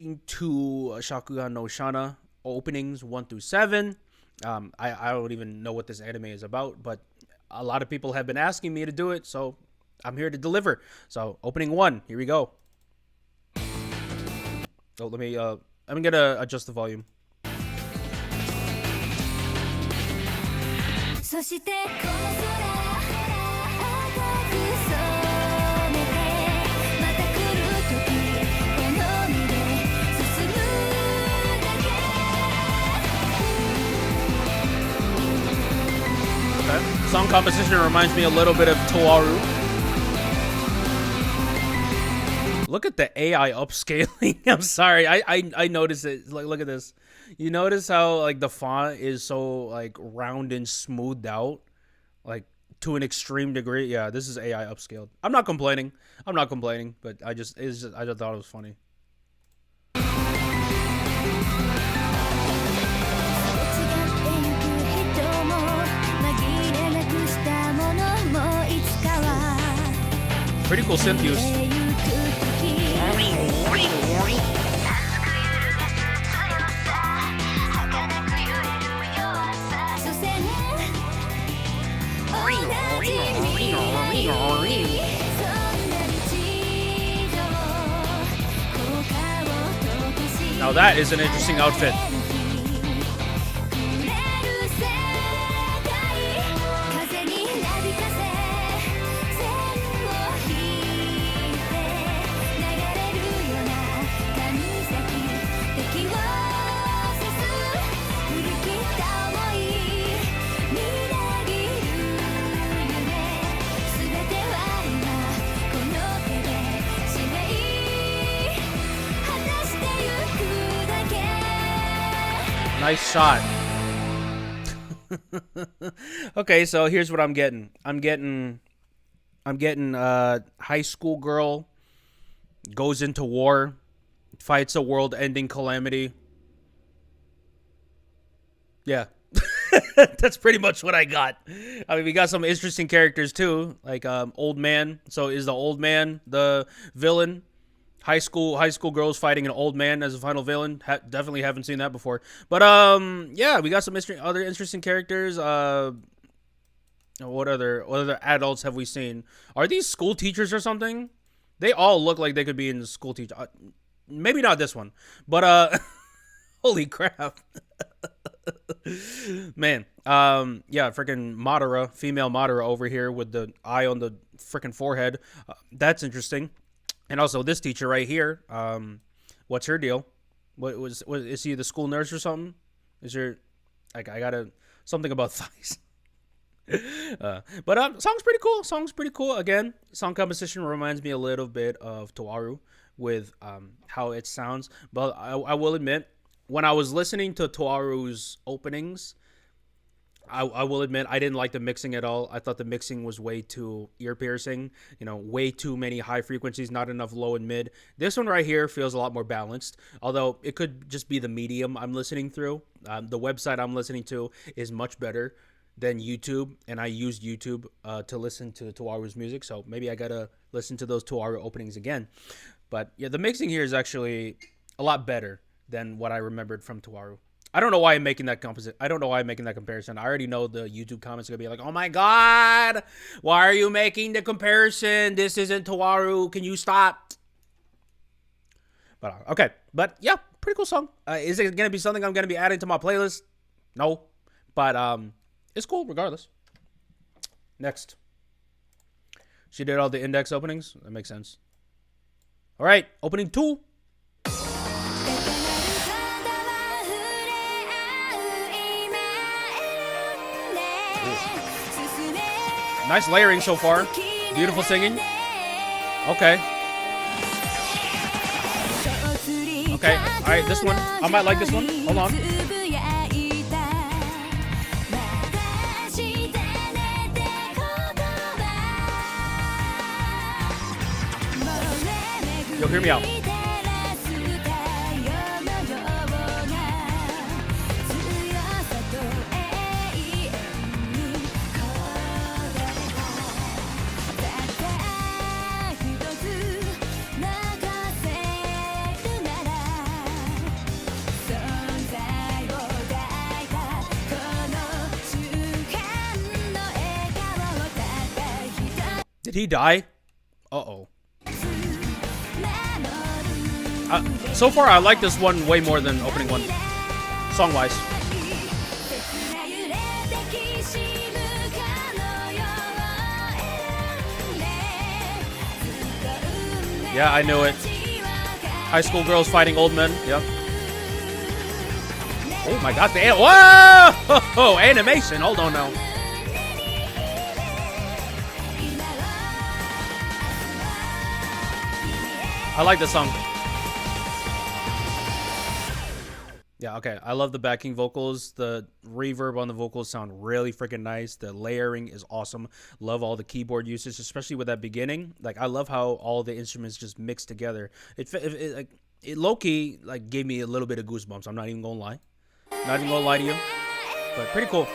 into Shakugan no Shana openings 1 through 7. I don't even know what this anime is about, but a lot of people have been asking me to do it, so I'm here to deliver. So opening 1, here we go. Oh, I'm gonna adjust the volume. Okay. Song composition reminds me a little bit of Toaru. Look at the AI upscaling. I'm sorry. I noticed it. Like, look at this. You notice how like the font is so like round and smoothed out, like to an extreme degree. Yeah, this is AI upscaled. I'm not complaining. But I just thought it was funny. Pretty cool synth use. Now that is an interesting outfit. Nice shot. Okay, so here's what I'm getting. I'm getting high school girl goes into war, fights a world-ending calamity. Yeah. That's pretty much what I got. I mean, we got some interesting characters too, like old man. So is the old man the villain? High school girls fighting an old man as a final villain. Definitely haven't seen that before. But yeah, we got some other interesting characters. What other adults have we seen? Are these school teachers or something? They all look like they could be in the school teacher. Maybe not this one, but holy crap. Man, yeah, freaking Madara, female Madara over here with the eye on the freaking forehead. That's interesting. And also this teacher right here, what's her deal? What is he the school nurse or something? Is there, like, I gotta something about thighs. But song's pretty cool. Again, song composition reminds me a little bit of Toaru with how it sounds. But I will admit, when I was listening to Toaru's openings, I will admit I didn't like the mixing at all. I thought the mixing was way too ear piercing. You know, way too many high frequencies, not enough low and mid. This one right here feels a lot more balanced. Although it could just be the medium I'm listening through. The website I'm listening to is much better than YouTube, and I used YouTube to listen to Toaru's music. So maybe I gotta listen to those Toaru openings again. But yeah, the mixing here is actually a lot better than what I remembered from Toaru. I don't know why I'm making that comparison. I already know the YouTube comments are gonna be like, "Oh my god, why are you making the comparison? This isn't Toaru. Can you stop?" But okay, but yeah, pretty cool song. Is it gonna be something I'm gonna be adding to my playlist? No, but it's cool regardless. Next, she did all the index openings. That makes sense. All right, opening 2. Nice layering so far. Beautiful singing. Okay. Okay. All right, this one. I might like this one. Hold on. Yo, hear me out. Did he die? Uh-oh. So far, I like this one way more than opening one, song-wise. Yeah, I knew it. High school girls fighting old men. Yep. Oh my god, the whoa! Animation. Hold on now. I like this song. Yeah, okay. I love the backing vocals. The reverb on the vocals sound really freaking nice. The layering is awesome. Love all the keyboard usage, especially with that beginning. Like, I love how all the instruments just mix together. It low-key, like, gave me a little bit of goosebumps. I'm not even gonna lie. Not even gonna lie to you. But pretty cool.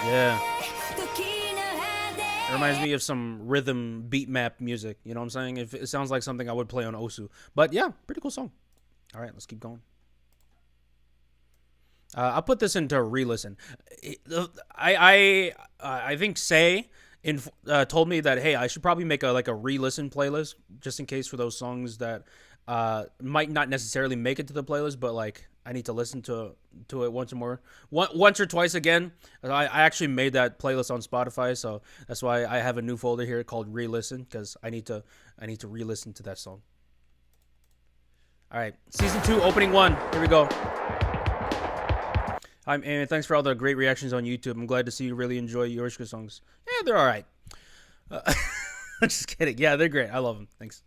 Yeah. It reminds me of some rhythm beat map music. You know what I'm saying? It sounds like something I would play on Osu. But yeah, pretty cool song. All right, let's keep going. I'll put this into re-listen. I think Say told me that, hey, I should probably make a re-listen playlist just in case for those songs that might not necessarily make it to the playlist, but like I need to listen to it once or twice again. I actually made that playlist on Spotify, so that's why I have a new folder here called re-listen, because I need to re-listen to that song. All right, season 2, opening 1. Here we go. And thanks for all the great reactions on YouTube. I'm glad to see you really enjoy Yorshika songs. Yeah, they're all right. I'm just kidding. Yeah, they're great. I love them. Thanks.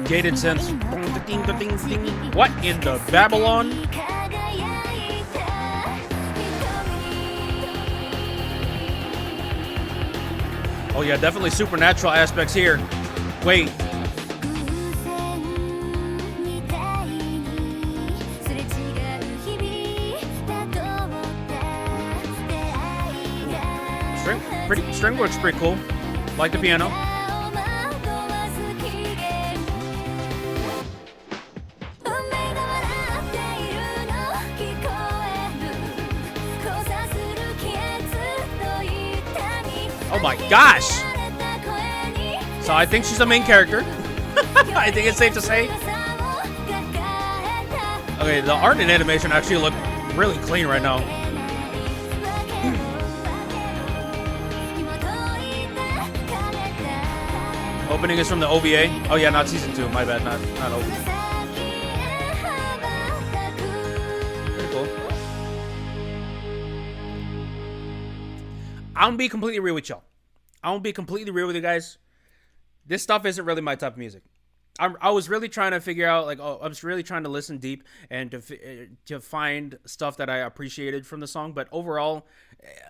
Gated sense. What in the Babylon? Oh yeah, definitely supernatural aspects here. Wait. String work's pretty cool. Like the piano. Oh my gosh! So I think she's the main character. I think it's safe to say. Okay, the art and animation actually look really clean right now. Opening is from the OVA. Oh yeah, not season 2. My bad, not OVA. Pretty cool. I'm gonna be completely real with y'all. I'm gonna be completely real with you guys. This stuff isn't really my type of music. I was really trying to figure out, like, I was really trying to listen deep and to find stuff that I appreciated from the song. But overall,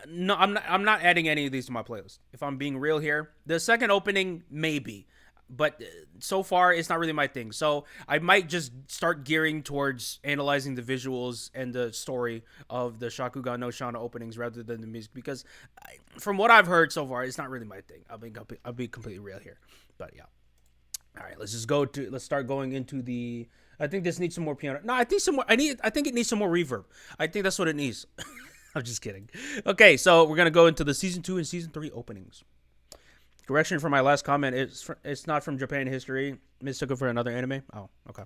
no, I'm not adding any of these to my playlist. If I'm being real here, the second opening maybe, but so far it's not really my thing. So I might just start gearing towards analyzing the visuals and the story of the Shakugan no Shana openings rather than the music, because from what I've heard so far, it's not really my thing. I'll be completely real here. But yeah. All right, let's start going into the. I think this needs some more piano. No, I think it needs some more reverb. I think that's what it needs. I'm just kidding. Okay, so we're gonna go into the season 2 and season 3 openings. Correction for my last comment. It's not from Japan history. Mistook it for another anime. Oh, okay.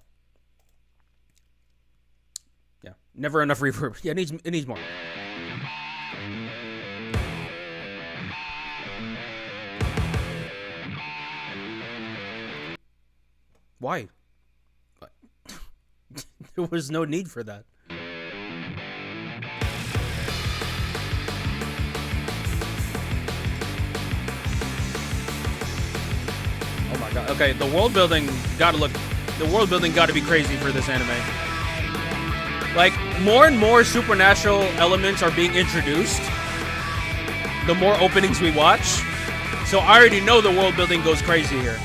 Yeah, never enough reverb. Yeah, it needs more. Why? There was no need for that. Oh my god. Okay, the world building got to be crazy for this anime. Like, more and more supernatural elements are being introduced the more openings we watch. So I already know the world building goes crazy here.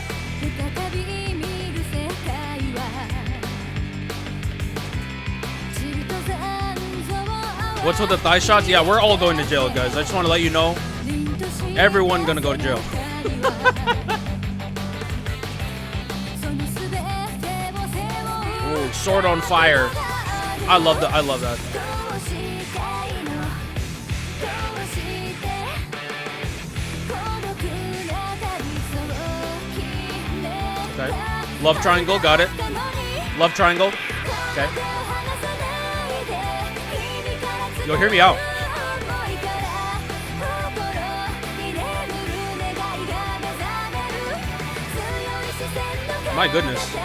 What's with the thigh shots? Yeah, we're all going to jail, guys. I just want to let you know. Everyone gonna go to jail. Ooh, sword on fire. I love that. Okay. Love triangle, got it. Love triangle. Okay. Yo, hear me out. My goodness.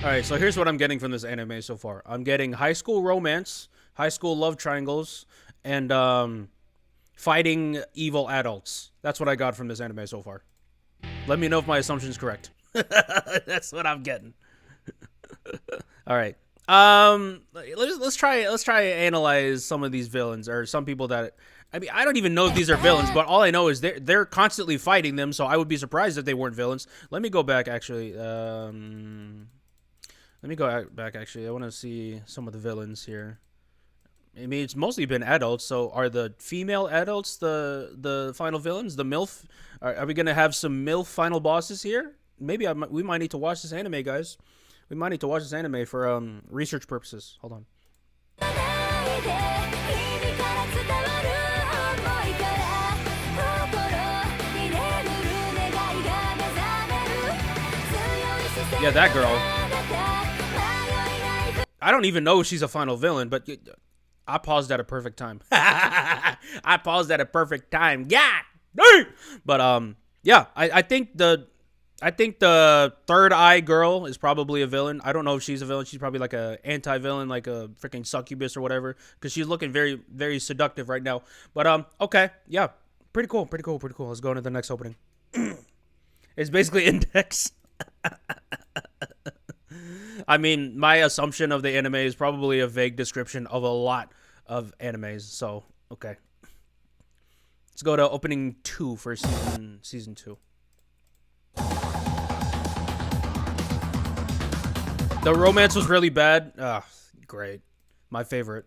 Alright, so here's what I'm getting from this anime so far. I'm getting high school romance, high school love triangles, and fighting evil adults. That's what I got from this anime so far. Let me know if my assumption's correct. That's what I'm getting. Alright. Let's try and analyze some of these villains, or some people that, I mean, I don't even know if these are villains, but all I know is they're constantly fighting them, so I would be surprised if they weren't villains. Let me go back actually. Let me go back, actually. I want to see some of the villains here. I mean, it's mostly been adults, so are the female adults the final villains? The MILF? Are we going to have some MILF final bosses here? Maybe we might need to watch this anime, guys. We might need to watch this anime for research purposes. Hold on. Yeah, that girl. I don't even know if she's a final villain, but I paused at a perfect time. I paused at a perfect time. Yeah. But yeah, I think the third eye girl is probably a villain. I don't know if she's a villain. She's probably like a anti-villain, like a freaking succubus or whatever, because she's looking very, very seductive right now. But okay, yeah, pretty cool. Let's go into the next opening. It's basically Index. I mean, my assumption of the anime is probably a vague description of a lot of animes. So, okay. Let's go to opening 2 for season 2. The romance was really bad. Ah, great. My favorite.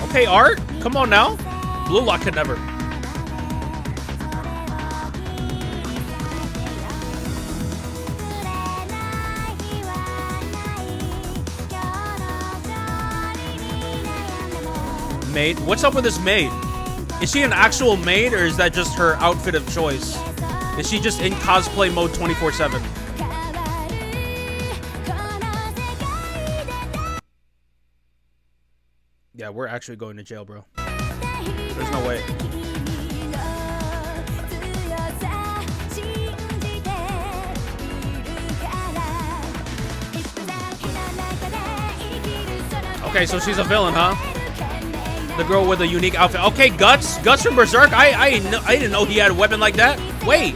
Okay, art, come on now. Blue Lock could never. Maid? What's up with this maid? Is she an actual maid, or is that just her outfit of choice? Is she just in cosplay mode 24/7? Yeah, we're actually going to jail, bro. There's no way. Okay, so she's a villain, huh? The girl with a unique outfit. Okay, Guts from Berserk. I didn't know he had a weapon like that. Wait.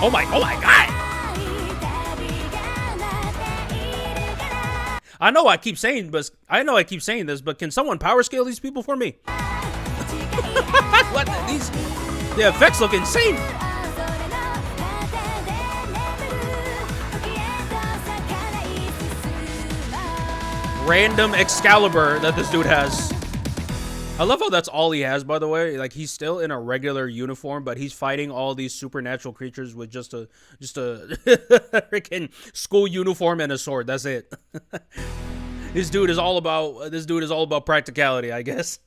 Oh my God. I know I keep saying this, but can someone power scale these people for me? What? The effects look insane. Random Excalibur that this dude has. I love how that's all he has, by the way. Like, he's still in a regular uniform, but he's fighting all these supernatural creatures with just a freaking school uniform and a sword. That's it. This dude is all about practicality, I guess.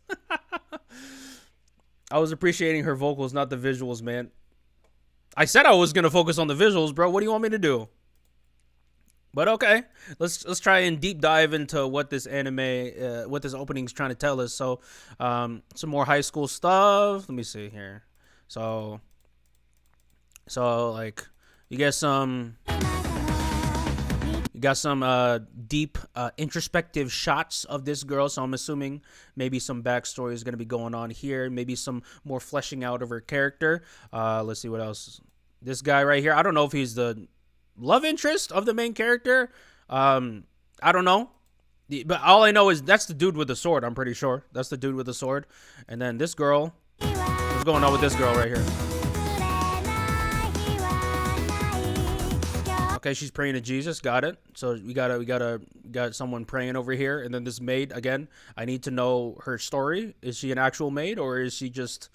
I was appreciating her vocals, not the visuals, man. I said I was gonna focus on the visuals, bro. What do you want me to do? But okay, let's try and deep dive into what this anime, what this opening is trying to tell us. So, some more high school stuff. Let me see here. So like, you get some got some deep introspective shots of this girl, so I'm assuming maybe some backstory is going to be going on here, maybe some more fleshing out of her character. Let's see what else. This guy right here, I don't know if he's the love interest of the main character. I don't know, but all I know is that's the dude with the sword. I'm pretty sure that's the dude with the sword. And then this girl, what's going on with this girl right here? Okay, she's praying to Jesus. Got it. So we got someone praying over here. And then this maid again. I need to know her story. Is she an actual maid or is she just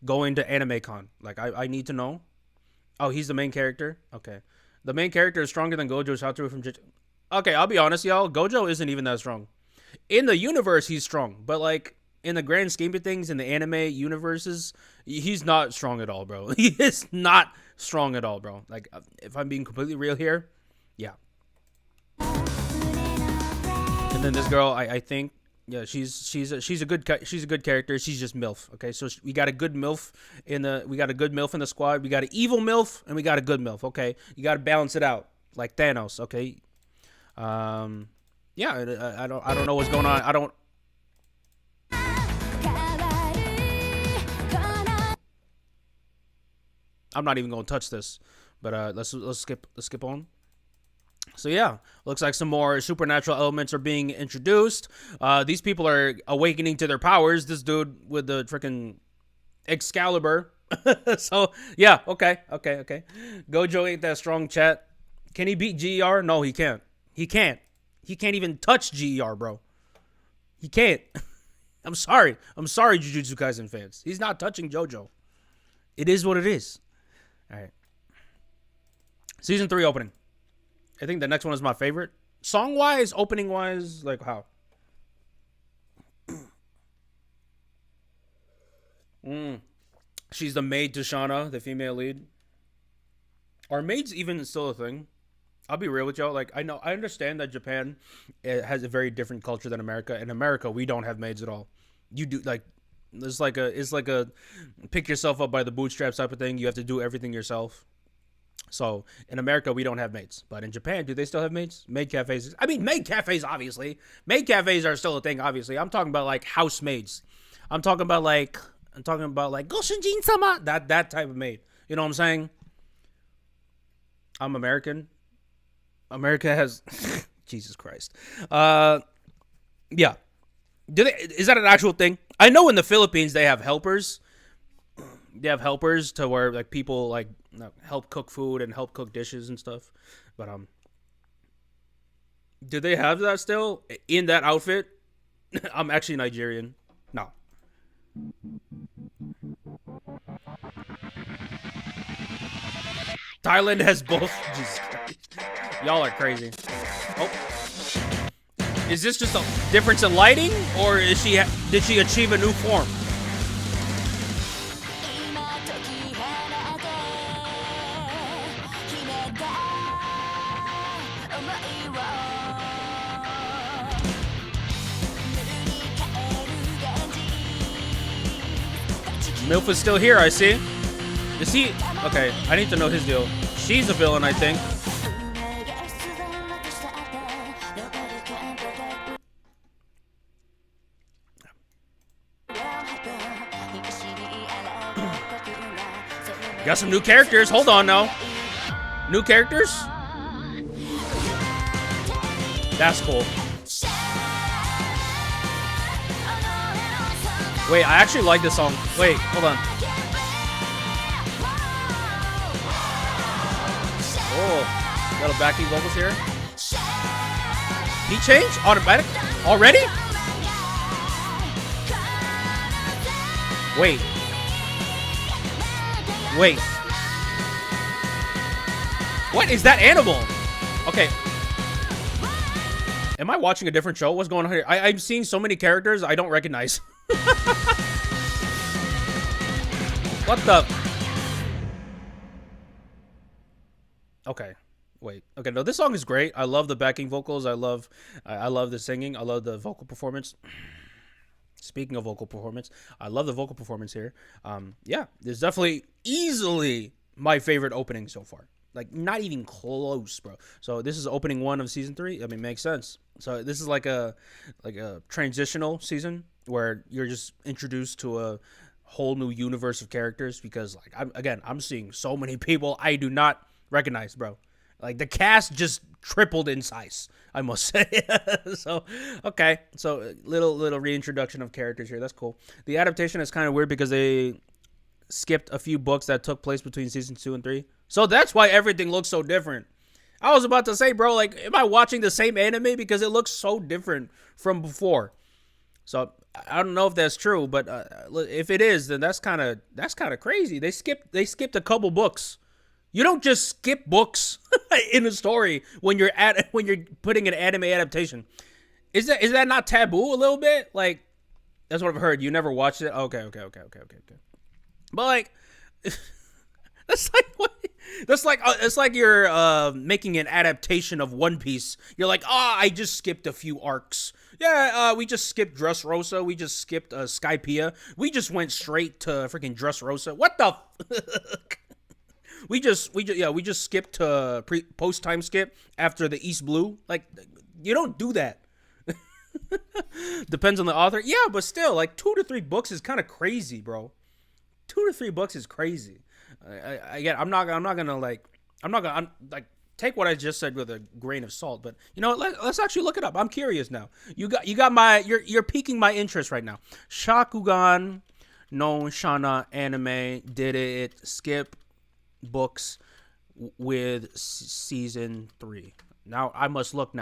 going to anime con? Like I need to know. Oh, he's the main character. Okay, the main character is stronger than Gojo Satoru from. Okay, I'll be honest, y'all. Gojo isn't even that strong. In the universe, he's strong, but like in the grand scheme of things, in the anime universes, he's not strong at all, bro. He is not strong at all, bro. Like, if I'm being completely real here, yeah. And then this girl, I think, yeah, she's a good character. She's just MILF. Okay, so we got a good MILF in the squad. We got an evil MILF and we got a good MILF. Okay, you got to balance it out like Thanos. Okay, yeah, I don't know what's going on. I don't. I'm not even gonna touch this, but let's skip on. So yeah, looks like some more supernatural elements are being introduced. These people are awakening to their powers. This dude with the freaking Excalibur. So yeah, okay. Gojo ain't that strong, chat. Can he beat GER? No, he can't. He can't even touch GER, bro. He can't. I'm sorry, Jujutsu Kaisen fans. He's not touching JoJo. It is what it is. All right. Season 3 opening. I think the next one is my favorite. Song-wise, opening-wise, like how? She's the maid to Shana, the female lead. Are maids even still a thing? I'll be real with y'all. Like, I understand that Japan has a very different culture than America. In America, we don't have maids at all. You do, like, it's like a pick yourself up by the bootstraps type of thing. You have to do everything yourself. So in America, we don't have maids, but in Japan, do they still have maids? Maid cafes. I mean, maid cafes, obviously. Maid cafes are still a thing, obviously. I'm talking about like housemaids. I'm talking about like Goshinjin sama. That type of maid. You know what I'm saying? I'm American. America has Jesus Christ. Yeah. Is that an actual thing? I know in the Philippines they have helpers. They have helpers to where like people like help cook food and help cook dishes and stuff. But do they have that still in that outfit? I'm actually Nigerian. No. Thailand has both. Jesus Christ. Y'all are crazy. Oh. Is this just a difference in lighting, or did she achieve a new form? MILF is still here, I see. Is he? Okay, I need to know his deal. She's a villain, I think. Got some new characters. Hold on now. New characters? That's cool. Wait, I actually like this song. Wait, hold on. Oh, got a backing vocals here. Beat change? Automatic? Already? Wait. What is that animal? Okay. Am I watching a different show? What's going on here? I'm seeing so many characters I don't recognize. What the? Okay. Wait. Okay, no, this song is great. I love the backing vocals. I love the singing. I love the vocal performance. Speaking of vocal performance, I love the vocal performance here. Yeah, there's definitely easily my favorite opening so far. Like, not even close, bro. So this is opening 1 of season 3. I mean, makes sense. So this is like a transitional season where you're just introduced to a whole new universe of characters, because like I'm seeing so many people I do not recognize, bro. Like, the cast just tripled in size, I must say. So, okay. So little reintroduction of characters here. That's cool. The adaptation is kind of weird because they skipped a few books that took place between season 2 and 3. So that's why everything looks so different. I was about to say, bro, like, am I watching the same anime? Because it looks so different from before. So I don't know if that's true, but if it is, then that's kind of crazy. They skipped a couple books. You don't just skip books in a story when you're putting an anime adaptation. Is that not taboo a little bit? Like, that's what I've heard. You never watched it? Okay. But like, that's like what? It's like you're making an adaptation of One Piece. You're like, I just skipped a few arcs. Yeah, we just skipped Dressrosa. We just skipped Skypiea. We just went straight to freaking Dressrosa. What the? we just skipped to post time skip after the East Blue. Like, you don't do that. Depends on the author. Yeah, but still, like 2 to 3 books is kind of crazy, bro. 2 to 3 books is crazy. I'm not gonna take what I just said with a grain of salt, but you know what? Let's actually look it up. I'm curious now. You're piquing my interest right now. Shakugan no Shana anime, did it skip books with season 3? Now I must look.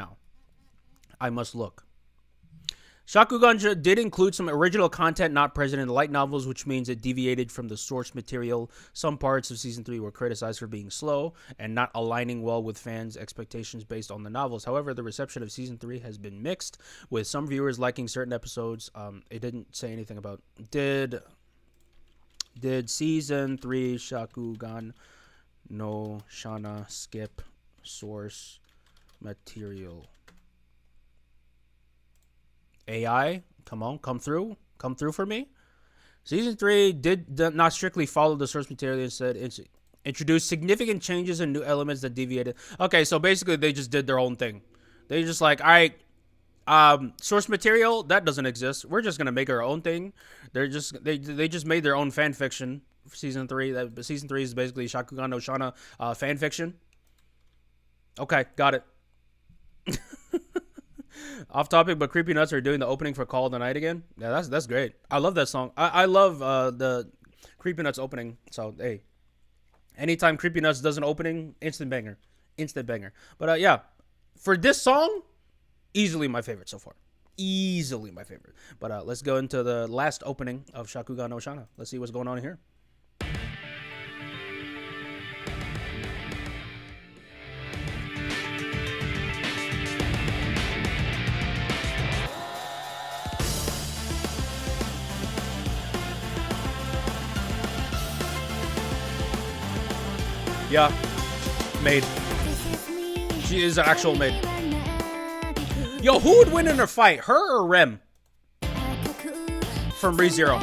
Shakugan did include some original content not present in the light novels, which means it deviated from the source material. Some parts of Season 3 were criticized for being slow and not aligning well with fans' expectations based on the novels. However, the reception of Season 3 has been mixed, with some viewers liking certain episodes. It didn't say anything about... Did Season 3 Shakugan no Shana skip source material? AI, come through for me. Season 3 did not strictly follow the source material. Instead, introduced significant changes and new elements that deviated. Okay, so basically they just did their own thing. They just like, all right, source material that doesn't exist. We're just gonna make our own thing. They just made their own fan fiction for season 3. Season 3 is basically Shakugan no Shana fan fiction. Okay, got it. Off topic, but Creepy Nuts are doing the opening for Call of the Night again. Yeah, that's great. I love that song. I love the Creepy Nuts opening. So hey, anytime Creepy Nuts does an opening, instant banger. But yeah, for this song, easily my favorite so far. Easily my favorite. But let's go into the last opening of Shakugan no Shana. Let's see what's going on here. Yeah, maid. She is an actual maid. Yo, who would win in a fight, her or Rem? From ReZero.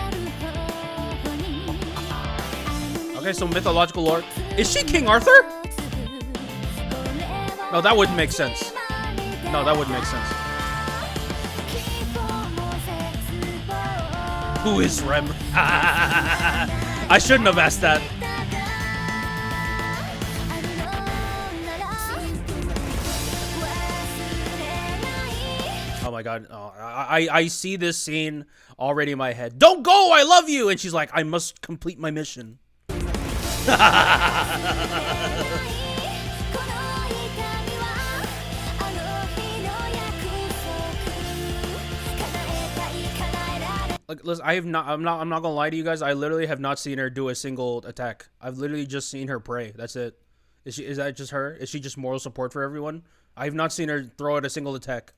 Okay, so mythological lore. Is she King Arthur? No, that wouldn't make sense. Who is Rem? I shouldn't have asked that. Oh my god, I see this scene already in my head. Don't go, I love you! And she's like, I must complete my mission. Like, listen, I'm not gonna lie to you guys. I literally have not seen her do a single attack. I've literally just seen her pray. That's it. Is that just her? Is she just moral support for everyone? I have not seen her throw out a single attack.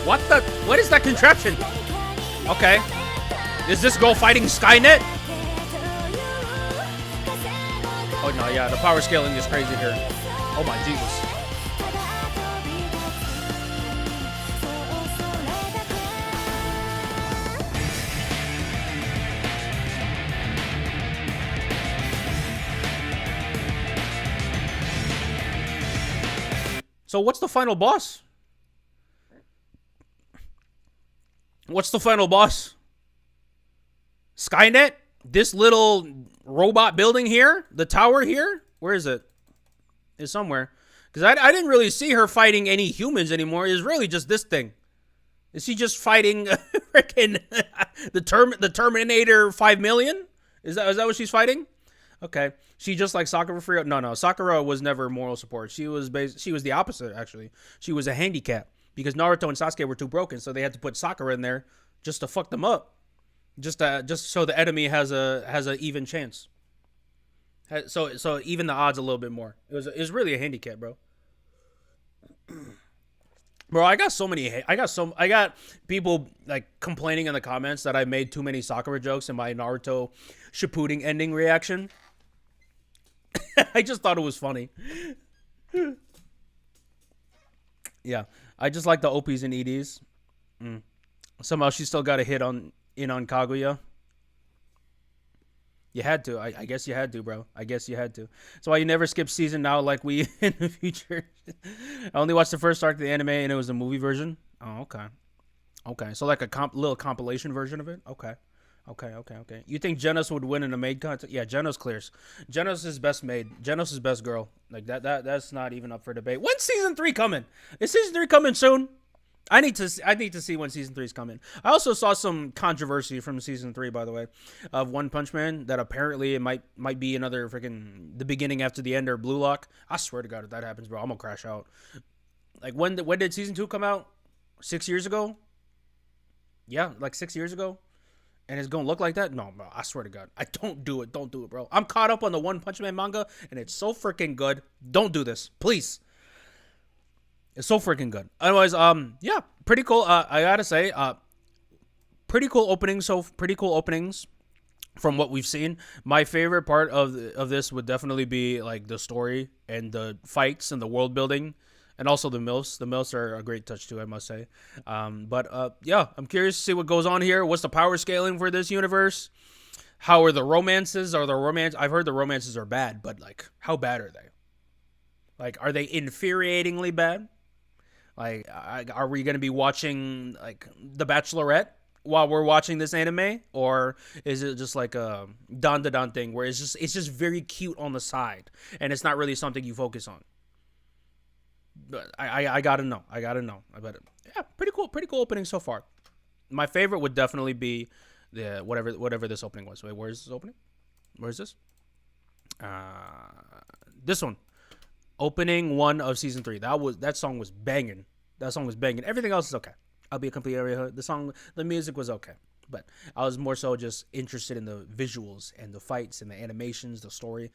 What is that contraption? Okay. Is this girl fighting Skynet? Oh no, yeah, the power scaling is crazy here. Oh my Jesus. So what's the final boss? What's the final boss? Skynet? This little robot building here? The tower here? Where is it? It's somewhere. Because I didn't really see her fighting any humans anymore. It's really just this thing. Is she just fighting freaking the Terminator 5 million? Is that what she's fighting? Okay. She just like Sakura free. No. Sakura was never moral support. She was the opposite, actually. She was a handicap because Naruto and Sasuke were too broken, so they had to put Sakura in there just to fuck them up. Just so the enemy has a even chance. So even the odds a little bit more. It was really a handicap, bro. Bro, I got people like complaining in the comments that I made too many Sakura jokes in my Naruto Shippuden ending reaction. I just thought it was funny. Yeah, I just like the OPs and EDs. Somehow she still got a hit on Kaguya. You had to. I guess you had to, bro. I guess you had to. That's why you never skip season now like we in the future. I only watched the first arc of the anime and it was a movie version. Oh, okay. Okay, so like a little compilation version of it? Okay. You think Genos would win in a maid contest? Yeah, Genos clears. Genos is best maid. Genos is best girl. Like that's not even up for debate. When's season 3 coming? Is season 3 coming soon? I need to see when season 3 is coming. I also saw some controversy from season 3, by the way, of One Punch Man that apparently it might be another freaking the beginning after the end or Blue Lock. I swear to God, if that happens, bro, I'm gonna crash out. Like when did season 2 come out? 6 years ago? Yeah, like 6 years ago. And it's gonna look like that? No, bro. I swear to God, don't do it, bro. I'm caught up on the One Punch Man manga, and it's so freaking good. Don't do this, please. It's so freaking good. Otherwise, yeah, pretty cool. I gotta say, pretty cool openings. So pretty cool openings from what we've seen. My favorite part of this would definitely be like the story and the fights and the world building, and also the milfs. The milfs are a great touch too, I must say. But yeah, I'm curious to see what goes on here. What's the power scaling for this universe? How are the romances? I've heard the romances are bad, but like, how bad are they? Like, are they infuriatingly bad? Like, are we going to be watching, like, The Bachelorette while we're watching this anime? Or is it just like a dan thing where it's just very cute on the side and it's not really something you focus on? But I gotta know. I bet it. Yeah, pretty cool opening so far. My favorite would definitely be the whatever this opening was. Wait, where is this opening? Where is this? This one. Opening 1 of season 3. That song was banging. Everything else is okay. I'll be a complete area. The music was okay, but I was more so just interested in the visuals and the fights and the animations, the story.